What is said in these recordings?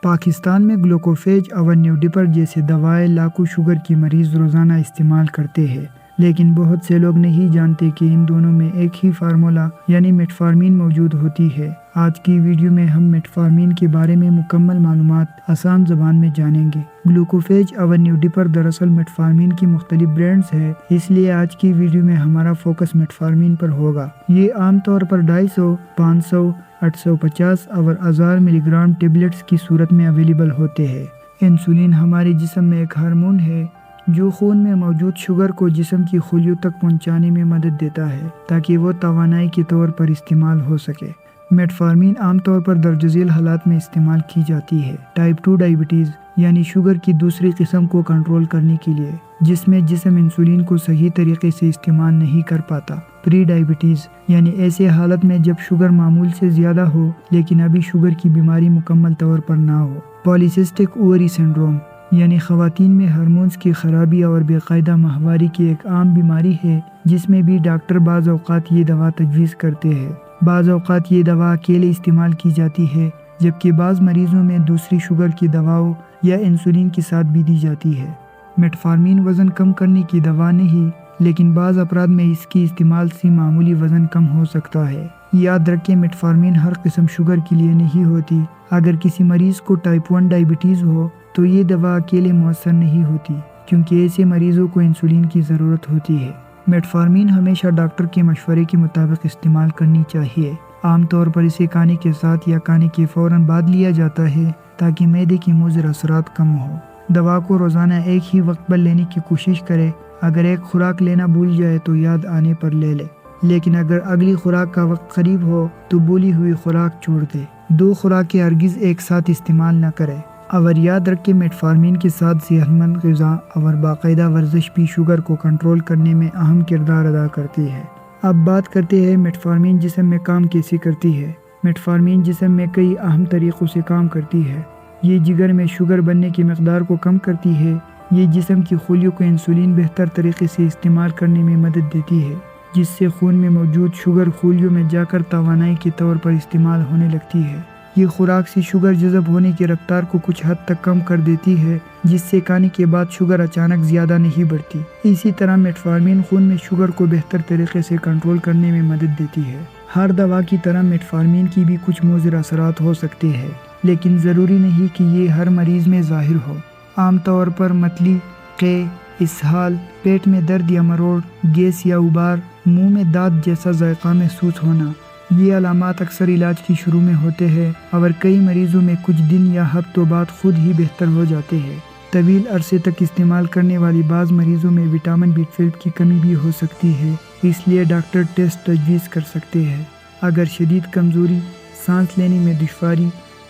پاکستان میں گلوکوفیج اور نیوڈیپر جیسے دوائیں لاکھوں شوگر کی مریض روزانہ استعمال کرتے ہیں، لیکن بہت سے لوگ نہیں جانتے کہ ان دونوں میں ایک ہی فارمولا یعنی میٹفارمین موجود ہوتی ہے۔ آج کی ویڈیو میں ہم میٹفارمین کے بارے میں مکمل معلومات آسان زبان میں جانیں گے۔ گلوکوفیج اور نیوڈیپر دراصل میٹفارمین کی مختلف برانڈز ہیں، اس لیے آج کی ویڈیو میں ہمارا فوکس میٹفارمین پر ہوگا۔ یہ عام طور پر 250، 500، 850 اور 1000 ملی گرام ٹیبلٹس کی صورت میں اویلیبل ہوتے ہیں۔ انسولین ہمارے جسم میں ایک ہارمون ہے جو خون میں موجود شوگر کو جسم کی خلیوں تک پہنچانے میں مدد دیتا ہے تاکہ وہ توانائی کے طور پر استعمال ہو سکے۔ میٹفارمین عام طور پر درج ذیل حالات میں استعمال کی جاتی ہے۔ ٹائپ 2 ڈائبٹیز یعنی شوگر کی دوسری قسم کو کنٹرول کرنے کے لیے، جس میں جسم انسولین کو صحیح طریقے سے استعمال نہیں کر پاتا۔ پری ڈائبٹیز یعنی ایسے حالت میں جب شوگر معمول سے زیادہ ہو لیکن ابھی شوگر کی بیماری مکمل طور پر نہ ہو۔ پالیسسٹک اووری سنڈروم یعنی خواتین میں ہارمونز کی خرابی اور بے قاعدہ ماہواری کی ایک عام بیماری ہے، جس میں بھی ڈاکٹر بعض اوقات یہ دوا تجویز کرتے ہیں۔ بعض اوقات یہ دوا اکیلے استعمال کی جاتی ہے، جبکہ بعض مریضوں میں دوسری شوگر کی دواؤں یا انسولین کے ساتھ بھی دی جاتی ہے۔ میٹفارمین وزن کم کرنے کی دوا نہیں، لیکن بعض افراد میں اس کی استعمال سے معمولی وزن کم ہو سکتا ہے۔ یاد رکھیں میٹفارمین ہر قسم شوگر کے لیے نہیں ہوتی۔ اگر کسی مریض کو ٹائپ 1 ڈائبٹیز ہو تو یہ دوا اکیلے مؤثر نہیں ہوتی، کیونکہ ایسے مریضوں کو انسولین کی ضرورت ہوتی ہے۔ میٹفارمین ہمیشہ ڈاکٹر کے مشورے کے مطابق استعمال کرنی چاہیے۔ عام طور پر اسے کھانے کے ساتھ یا کھانے کے فوراً بعد لیا جاتا ہے تاکہ معدے کی مضر اثرات کم ہو۔ دوا کو روزانہ ایک ہی وقت پر لینے کی کوشش کرے۔ اگر ایک خوراک لینا بھول جائے تو یاد آنے پر لے لے، لیکن اگر اگلی خوراک کا وقت قریب ہو تو بھولی ہوئی خوراک چھوڑ دے۔ 2 خوراکیں ہرگز ایک ساتھ استعمال نہ کرے۔ اور یاد رکھ کہ میٹفارمین کے ساتھ صحت مند غذا اور باقاعدہ ورزش بھی شوگر کو کنٹرول کرنے میں اہم کردار ادا کرتی ہے۔ اب بات کرتے ہیں میٹفارمین جسم میں کام کیسے کرتی ہے۔ میٹفارمین جسم میں کئی اہم طریقوں سے کام کرتی ہے۔ یہ جگر میں شوگر بننے کی مقدار کو کم کرتی ہے۔ یہ جسم کی خلیوں کو انسولین بہتر طریقے سے استعمال کرنے میں مدد دیتی ہے، جس سے خون میں موجود شوگر خلیوں میں جا کر توانائی کے طور پر استعمال ہونے لگتی ہے۔ یہ خوراک سے شوگر جذب ہونے کی رفتار کو کچھ حد تک کم کر دیتی ہے، جس سے کھانے کے بعد شوگر اچانک زیادہ نہیں بڑھتی۔ اسی طرح میٹفارمین خون میں شوگر کو بہتر طریقے سے کنٹرول کرنے میں مدد دیتی ہے۔ ہر دوا کی طرح میٹفارمین کی بھی کچھ مضر اثرات ہو سکتے ہیں، لیکن ضروری نہیں کہ یہ ہر مریض میں ظاہر ہو۔ عام طور پر متلی، قے، اسہال، پیٹ میں درد یا مروڑ، گیس یا ابار، منہ میں دانت جیسا ذائقہ محسوس ہونا، یہ علامات اکثر علاج کی شروع میں ہوتے ہیں اور کئی مریضوں میں کچھ دن یا ہفتوں بعد خود ہی بہتر ہو جاتے ہیں۔ طویل عرصے تک استعمال کرنے والی بعض مریضوں میں وٹامن B12 کی کمی بھی ہو سکتی ہے، اس لیے ڈاکٹر ٹیسٹ تجویز کر سکتے ہیں۔ اگر شدید کمزوری، سانس لینے میں دشواری،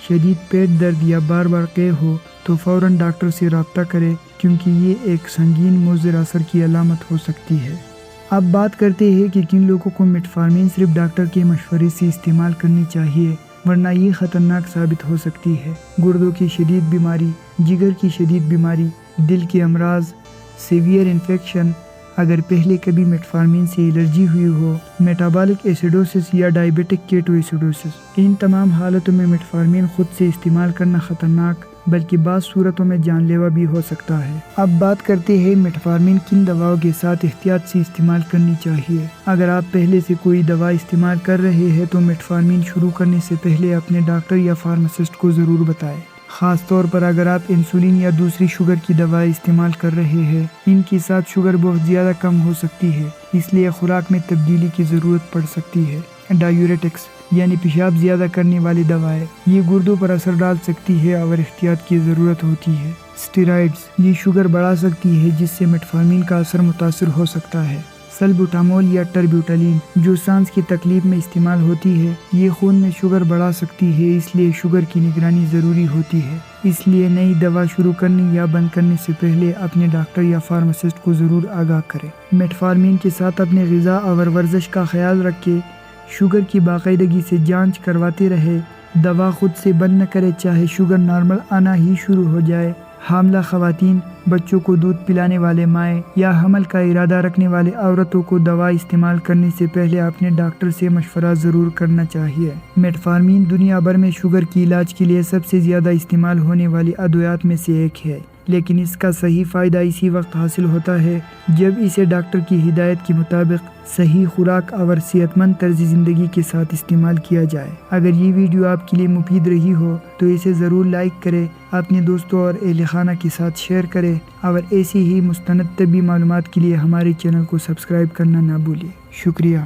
شدید پیٹ درد یا بار بار قے ہو تو فوراً ڈاکٹر سے رابطہ کریں، کیونکہ یہ ایک سنگین مضر اثر کی علامت ہو سکتی ہے۔ اب بات کرتے ہیں کہ کن لوگوں کو میٹفارمین صرف ڈاکٹر کے مشورے سے استعمال کرنی چاہیے، ورنہ یہ خطرناک ثابت ہو سکتی ہے۔ گردوں کی شدید بیماری، جگر کی شدید بیماری، دل کے امراض، سیویئر انفیکشن، اگر پہلے کبھی میٹفارمین سے الرجی ہوئی ہو، میٹابولک ایسیڈوسس یا ڈائبیٹک کیٹو ایسیڈوسس، ان تمام حالتوں میں میٹفارمین خود سے استعمال کرنا خطرناک بلکہ بعض صورتوں میں جان لیوا بھی ہو سکتا ہے۔ اب بات کرتے ہیں میٹفارمین کن دواؤں کے ساتھ احتیاط سے استعمال کرنی چاہیے۔ اگر آپ پہلے سے کوئی دوا استعمال کر رہے ہیں تو میٹفارمین شروع کرنے سے پہلے اپنے ڈاکٹر یا فارماسسٹ کو ضرور بتائیں۔ خاص طور پر اگر آپ انسولین یا دوسری شوگر کی دوائیں استعمال کر رہے ہیں، ان کے ساتھ شوگر بہت زیادہ کم ہو سکتی ہے، اس لیے خوراک میں تبدیلی کی ضرورت پڑ سکتی ہے۔ ڈایوریٹکس یعنی پیشاب زیادہ کرنے والی دوائیں، یہ گردوں پر اثر ڈال سکتی ہے اور احتیاط کی ضرورت ہوتی ہے۔ اسٹیرائڈز، یہ شوگر بڑھا سکتی ہے جس سے میٹفارمین کا اثر متاثر ہو سکتا ہے۔ سلبوٹامول یا ٹربیوٹالین، جو سانس کی تکلیف میں استعمال ہوتی ہے، یہ خون میں شوگر بڑھا سکتی ہے، اس لیے شوگر کی نگرانی ضروری ہوتی ہے۔ اس لیے نئی دوا شروع کرنے یا بند کرنے سے پہلے اپنے ڈاکٹر یا فارماسسٹ کو ضرور آگاہ کریں۔ میٹفارمین کے ساتھ اپنے غذا اور ورزش کا خیال رکھیں، شوگر کی باقاعدگی سے جانچ کرواتے رہے، دوا خود سے بند نہ کرے چاہے شوگر نارمل آنا ہی شروع ہو جائے۔ حاملہ خواتین، بچوں کو دودھ پلانے والے مائیں یا حمل کا ارادہ رکھنے والے عورتوں کو دوا استعمال کرنے سے پہلے اپنے ڈاکٹر سے مشورہ ضرور کرنا چاہیے۔ میٹفارمین دنیا بھر میں شوگر کی علاج کے لیے سب سے زیادہ استعمال ہونے والی ادویات میں سے ایک ہے، لیکن اس کا صحیح فائدہ اسی وقت حاصل ہوتا ہے جب اسے ڈاکٹر کی ہدایت کے مطابق صحیح خوراک اور صحت مند طرز زندگی کے ساتھ استعمال کیا جائے۔ اگر یہ ویڈیو آپ کے لیے مفید رہی ہو تو اسے ضرور لائک کریں، اپنے دوستوں اور اہل خانہ کے ساتھ شیئر کریں اور ایسی ہی مستند طبی معلومات کے لیے ہمارے چینل کو سبسکرائب کرنا نہ بھولیں۔ شکریہ۔